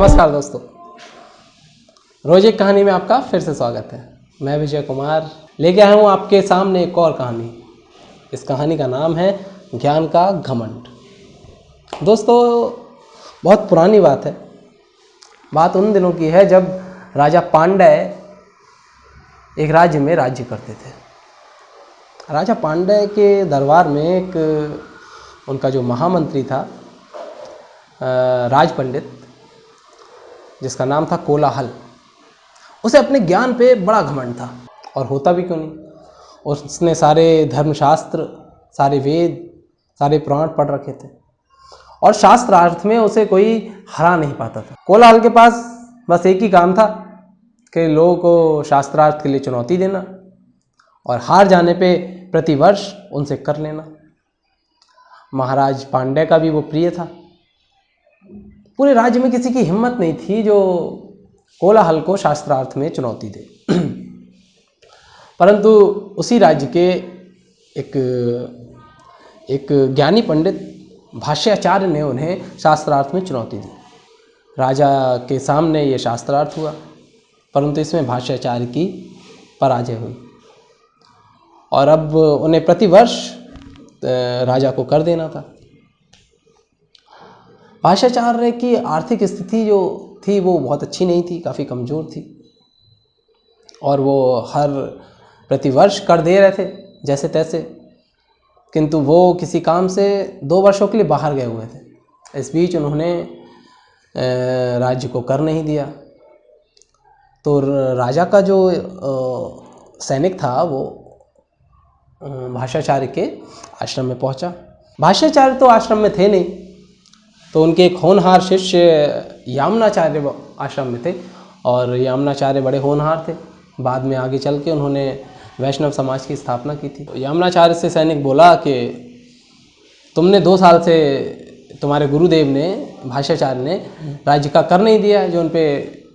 नमस्कार दोस्तों, रोज एक कहानी में आपका फिर से स्वागत है। मैं विजय कुमार लेके आया हूँ आपके सामने एक और कहानी। इस कहानी का नाम है ज्ञान का घमंड। दोस्तों, बहुत पुरानी बात है। बात उन दिनों की है जब राजा पांड्य एक राज्य में राज्य करते थे। राजा पांड्य के दरबार में एक उनका जो महामंत्री था राज पंडित, जिसका नाम था कोलाहल, उसे अपने ज्ञान पे बड़ा घमंड था। और होता भी क्यों नहीं, उसने सारे धर्मशास्त्र, सारे वेद, सारे पुराण पढ़ रखे थे और शास्त्रार्थ में उसे कोई हरा नहीं पाता था। कोलाहल के पास बस एक ही काम था कि लोगों को शास्त्रार्थ के लिए चुनौती देना और हार जाने पे प्रतिवर्ष उनसे कर लेना। महाराज पांड्य का भी वो प्रिय था। पूरे राज्य में किसी की हिम्मत नहीं थी जो कोलाहल को शास्त्रार्थ में चुनौती दे। परंतु उसी राज्य के एक ज्ञानी पंडित भाष्याचार्य ने उन्हें शास्त्रार्थ में चुनौती दी। राजा के सामने ये शास्त्रार्थ हुआ, परंतु इसमें भाष्याचार्य की पराजय हुई और अब उन्हें प्रतिवर्ष राजा को कर देना था। भाष्याचार्य की आर्थिक स्थिति जो थी वो बहुत अच्छी नहीं थी, काफ़ी कमज़ोर थी और वो हर प्रतिवर्ष कर दे रहे थे जैसे तैसे, किंतु वो किसी काम से 2 वर्षों के लिए बाहर गए हुए थे। इस बीच उन्होंने राज्य को कर नहीं दिया। तो राजा का जो सैनिक था वो भाष्याचार्य के आश्रम में पहुंचा। भाष्याचार्य तो आश्रम में थे नहीं, तो उनके एक होनहार शिष्य यामनाचार्य आश्रम में थे और यामनाचार्य बड़े होनहार थे। बाद में आगे चल के उन्होंने वैष्णव समाज की स्थापना की थी। यामनाचार्य से सैनिक बोला कि तुमने 2 साल से, तुम्हारे गुरुदेव ने, भाष्याचार्य ने राज्य का कर नहीं दिया जो उन पे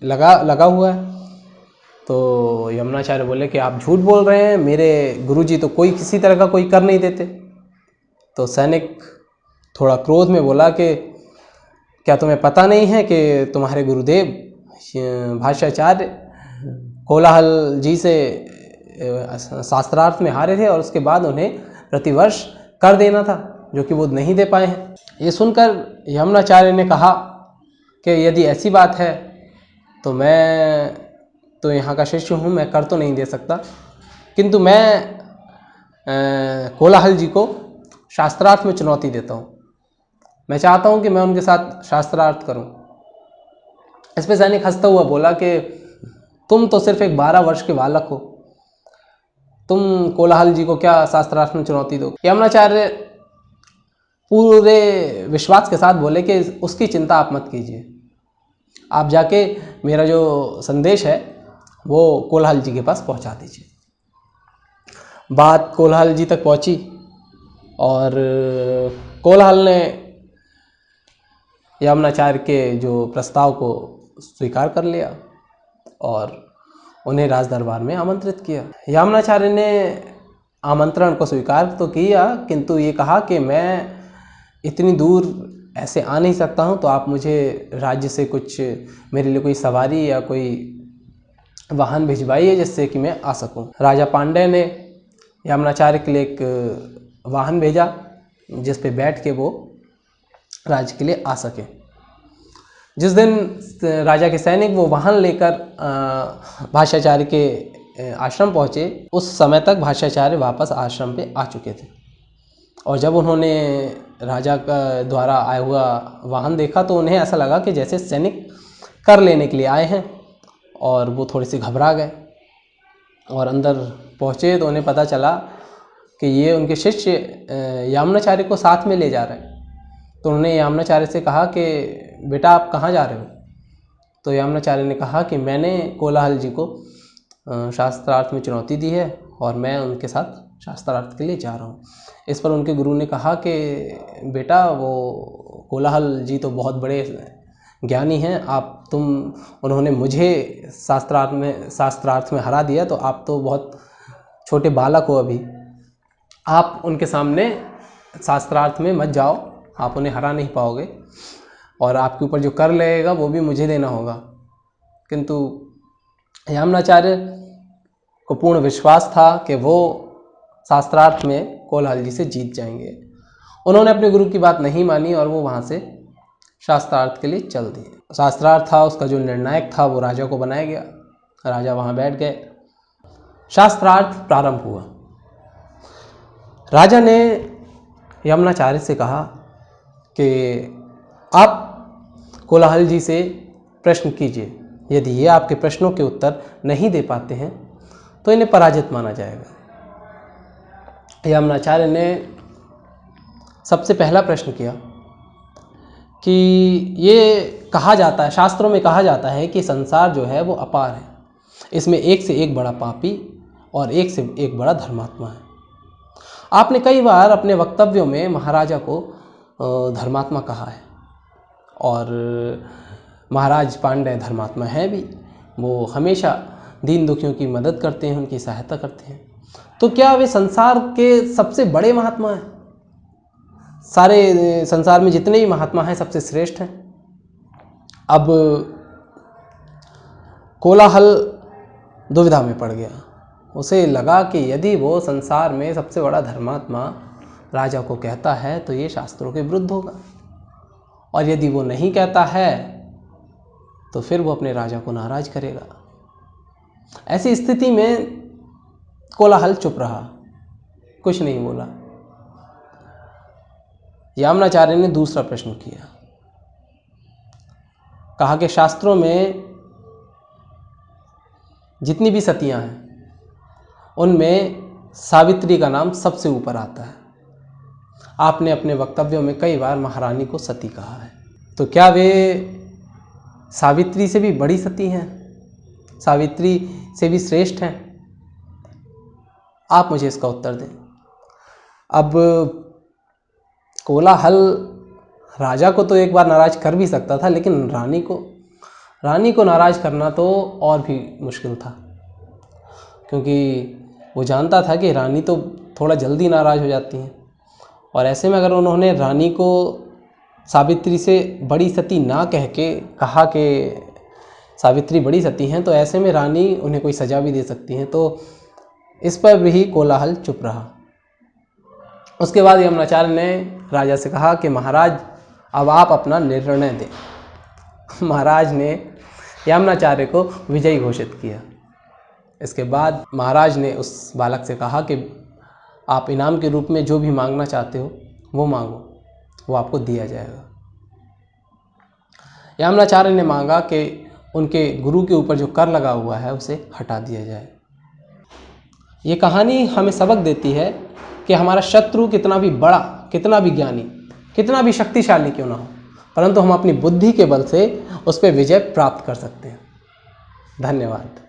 लगा हुआ है। तो यमुनाचार्य बोले कि आप झूठ बोल रहे हैं, मेरे गुरुजी तो कोई किसी तरह का कोई कर नहीं देते। तो सैनिक थोड़ा क्रोध में बोला कि क्या तुम्हें पता नहीं है कि तुम्हारे गुरुदेव भाष्याचार्य कोलाहल जी से शास्त्रार्थ में हारे थे और उसके बाद उन्हें प्रतिवर्ष कर देना था, जो कि वो नहीं दे पाए हैं। ये सुनकर यमुनाचार्य ने कहा कि यदि ऐसी बात है तो मैं तो यहाँ का शिष्य हूँ, मैं कर तो नहीं दे सकता, किंतु मैं कोलाहल जी को शास्त्रार्थ में चुनौती देता हूँ। मैं चाहता हूँ कि मैं उनके साथ शास्त्रार्थ करूँ। इस पे सैनिक हंसता हुआ बोला कि तुम तो सिर्फ एक 12 वर्ष के बालक हो, तुम कोलाहल जी को क्या शास्त्रार्थ में चुनौती दो। यमुनाचार्य पूरे विश्वास के साथ बोले कि उसकी चिंता आप मत कीजिए, आप जाके मेरा जो संदेश है वो कोलाहल जी के पास पहुंचा दीजिए। बात कोलाहल जी तक पहुंची और कोलाहल ने यमुनाचार्य के जो प्रस्ताव को स्वीकार कर लिया और उन्हें राज दरबार में आमंत्रित किया। यमुनाचार्य ने आमंत्रण को स्वीकार तो किया, किंतु ये कहा कि मैं इतनी दूर ऐसे आ नहीं सकता हूँ, तो आप मुझे राज्य से कुछ मेरे लिए कोई सवारी या कोई वाहन भिजवाइए जिससे कि मैं आ सकूं। राजा पांड्य ने यमुनाचार्य के लिए एक वाहन भेजा जिस पे बैठ के वो राज्य के लिए आ सके। जिस दिन राजा के सैनिक वो वाहन लेकर भाष्याचार्य के आश्रम पहुँचे, उस समय तक भाष्याचार्य वापस आश्रम पे आ चुके थे और जब उन्होंने राजा का द्वारा आया हुआ वाहन देखा तो उन्हें ऐसा लगा कि जैसे सैनिक कर लेने के लिए आए हैं और वो थोड़े से घबरा गए और अंदर पहुँचे तो उन्हें पता चला कि ये उनके शिष्य यमुनाचार्य को साथ में ले जा रहे हैं। तो उन्होंने यमुनाचार्य से कहा कि बेटा आप कहाँ जा रहे हो। तो यमुनाचार्य ने कहा कि मैंने कोलाहल जी को शास्त्रार्थ में चुनौती दी है और मैं उनके साथ शास्त्रार्थ के लिए जा रहा हूँ। इस पर उनके गुरु ने कहा कि बेटा वो कोलाहल जी तो बहुत बड़े ज्ञानी हैं, उन्होंने मुझे शास्त्रार्थ में हरा दिया, तो आप तो बहुत छोटे बालक हो अभी, आप उनके सामने शास्त्रार्थ में मत जाओ, आप उन्हें हरा नहीं पाओगे। और आपके ऊपर जो कर लगेगा वो भी मुझे देना होगा। किंतु यामुनाचार्य को पूर्ण विश्वास था कि वो शास्त्रार्थ में कोलाहल जी से जीत जाएंगे। उन्होंने अपने गुरु की बात नहीं मानी और वो वहाँ से शास्त्रार्थ के लिए चल दिए। शास्त्रार्थ था, उसका जो निर्णायक था वो राजा को बनाया गया। राजा वहाँ बैठ गए, शास्त्रार्थ प्रारंभ हुआ। राजा ने यामुनाचार्य से कहा कि आप कोलाहल जी से प्रश्न कीजिए, यदि ये आपके प्रश्नों के उत्तर नहीं दे पाते हैं तो इन्हें पराजित माना जाएगा। यामुनाचार्य ने सबसे पहला प्रश्न किया कि ये कहा जाता है, शास्त्रों में कहा जाता है कि संसार जो है वो अपार है, इसमें एक से एक बड़ा पापी और एक से एक बड़ा धर्मात्मा है। आपने कई बार अपने वक्तव्यों में महाराजा को धर्मात्मा कहा है और महाराज पांडे धर्मात्मा हैं भी, वो हमेशा दीन दुखियों की मदद करते हैं, उनकी सहायता करते हैं। तो क्या वे संसार के सबसे बड़े महात्मा हैं? सारे संसार में जितने भी महात्मा हैं सबसे श्रेष्ठ हैं। अब कोलाहल दुविधा में पड़ गया। उसे लगा कि यदि वो संसार में सबसे बड़ा धर्मात्मा राजा को कहता है तो ये शास्त्रों के विरुद्ध होगा, और यदि वो नहीं कहता है तो फिर वो अपने राजा को नाराज करेगा। ऐसी स्थिति में कोलाहल चुप रहा, कुछ नहीं बोला। यामुनाचार्य ने दूसरा प्रश्न किया, कहा कि शास्त्रों में जितनी भी सतियां हैं उनमें सावित्री का नाम सबसे ऊपर आता है। आपने अपने वक्तव्यों में कई बार महारानी को सती कहा है, तो क्या वे सावित्री से भी बड़ी सती हैं, सावित्री से भी श्रेष्ठ हैं? आप मुझे इसका उत्तर दें। अब कोलाहल राजा को तो एक बार नाराज कर भी सकता था, लेकिन रानी को नाराज करना तो और भी मुश्किल था, क्योंकि वो जानता था कि रानी तो थोड़ा जल्दी नाराज हो जाती हैं, और ऐसे में अगर उन्होंने रानी को सावित्री से बड़ी सती ना कह के कहा कि सावित्री बड़ी सती हैं, तो ऐसे में रानी उन्हें कोई सज़ा भी दे सकती हैं। तो इस पर भी कोलाहल चुप रहा। उसके बाद यामुनाचार्य ने राजा से कहा कि महाराज अब आप अपना निर्णय दें। महाराज ने यामुनाचार्य को विजयी घोषित किया। इसके बाद महाराज ने उस बालक से कहा कि आप इनाम के रूप में जो भी मांगना चाहते हो वो मांगो, वो आपको दिया जाएगा। यामुनाचार्य ने मांगा कि उनके गुरु के ऊपर जो कर लगा हुआ है उसे हटा दिया जाए। ये कहानी हमें सबक देती है कि हमारा शत्रु कितना भी बड़ा, कितना भी ज्ञानी, कितना भी शक्तिशाली क्यों ना हो, परंतु हम अपनी बुद्धि के बल से उस पर विजय प्राप्त कर सकते हैं। धन्यवाद।